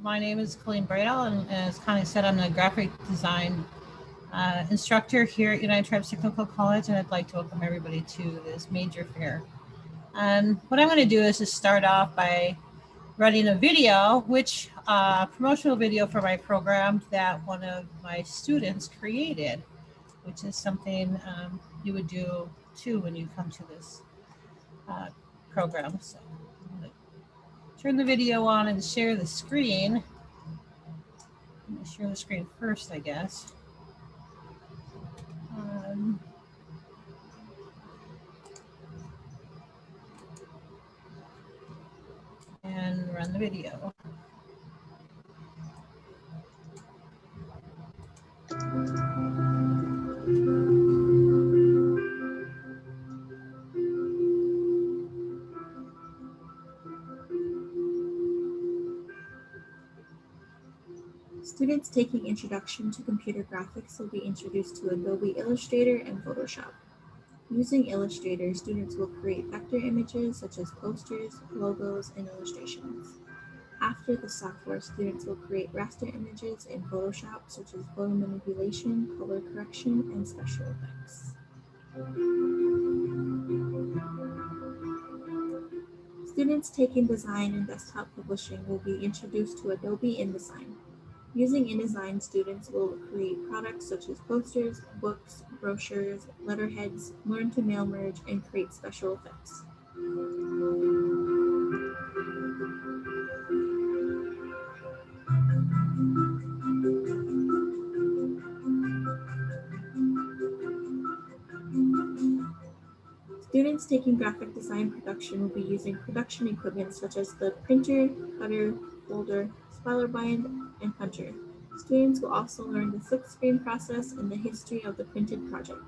my name is Colleen Bredahl, and as Connie said, I'm the graphic design instructor here at United Tribes Technical College, and I'd like to welcome everybody to this major fair. What I'm going to do is just start off by running a video, which promotional video for my program that one of my students created, which is something you would do too when you come to this program. So I'm going to turn the video on and share the screen. I'm going to share the screen first, I guess. And run the video. Students taking Introduction to Computer Graphics will be introduced to Adobe Illustrator and Photoshop. Using Illustrator, students will create vector images such as posters, logos, and illustrations. After the software, students will create raster images in Photoshop such as photo manipulation, color correction, and special effects. Students taking Design and Desktop Publishing will be introduced to Adobe InDesign. Using InDesign, students will create products such as posters, books, brochures, letterheads, learn to mail merge, and create special effects. Students taking graphic design production will be using production equipment such as the printer, cutter, folder, spiral bind, and puncher. Students will also learn the silkscreen process and the history of the printed project.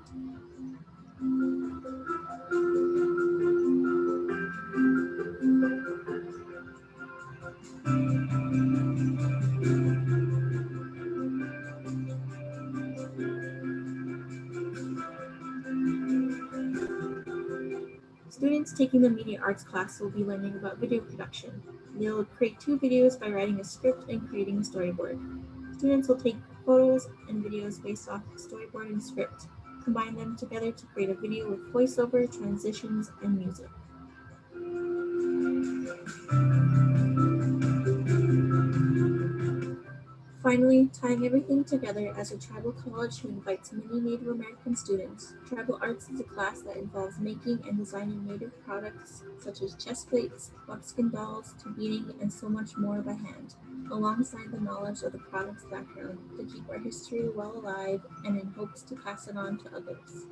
Students taking the media arts class will be learning about video production. They'll create 2 videos by writing a script and creating a storyboard. Students will take photos and videos based off the storyboard and script, combine them together to create a video with voiceover, transitions, and music. Finally, tying everything together as a tribal college who invites many Native American students, tribal arts is a class that involves making and designing native products such as chest plates, buckskin dolls, to beading, and so much more by hand, alongside the knowledge of the product's background to keep our history well alive and in hopes to pass it on to others.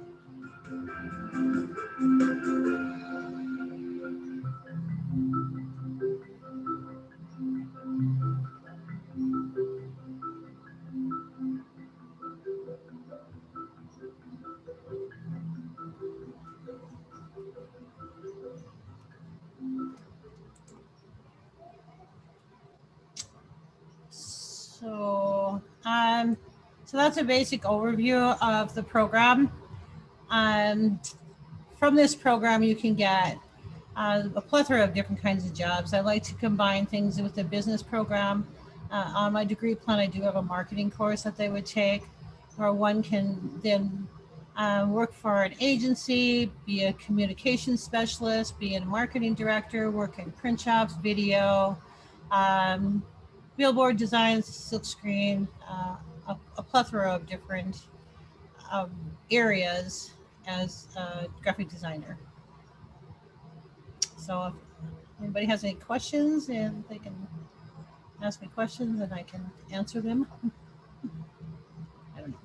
So that's a basic overview of the program. From this program, you can get a plethora of different kinds of jobs. I like to combine things with the business program. On my degree plan, I do have a marketing course that they would take, where one can then work for an agency, be a communications specialist, be a marketing director, work in print shops, video, billboard designs, silkscreen, a plethora of different areas as a graphic designer. So if anybody has any questions, and they can ask me questions and I can answer them. I don't know.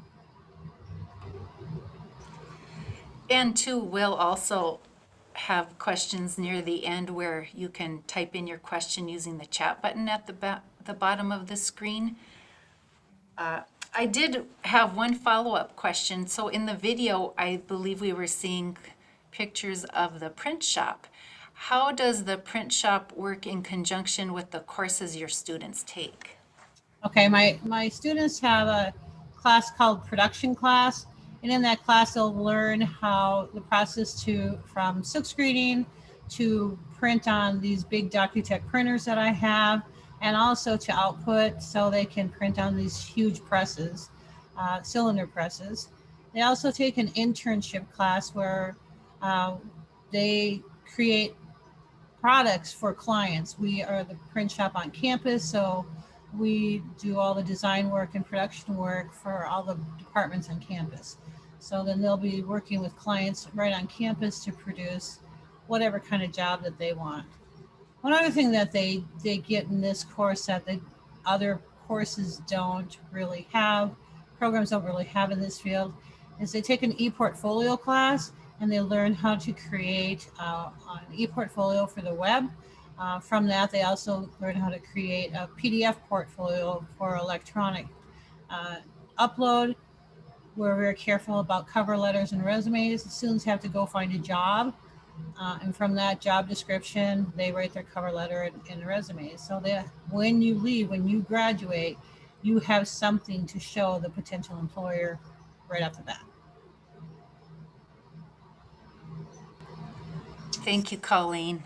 And too, we'll also have questions near the end where you can type in your question using the chat button at the bottom of the screen. I did have one follow-up question. So in the video, I believe we were seeing pictures of the print shop. How does the print shop work in conjunction with the courses your students take? Okay, my students have a class called production class, and in that class they'll learn how the process from silk screening to print on these big Docutech printers that I have, and also to output so they can print on these huge presses, cylinder presses. They also take an internship class where they create products for clients. We are the print shop on campus, so we do all the design work and production work for all the departments on campus. So then they'll be working with clients right on campus to produce whatever kind of job that they want. One other thing that they get in this course that the other courses don't really have, programs don't really have in this field, is they take an e-portfolio class and they learn how to create an e-portfolio for the web. From that, they also learn how to create a PDF portfolio for electronic uh, upload. We're very careful about cover letters and resumes. The students have to go find a job, and from that job description, they write their cover letter and resume. So that when you leave, when you graduate, you have something to show the potential employer right off the bat. Thank you, Colleen.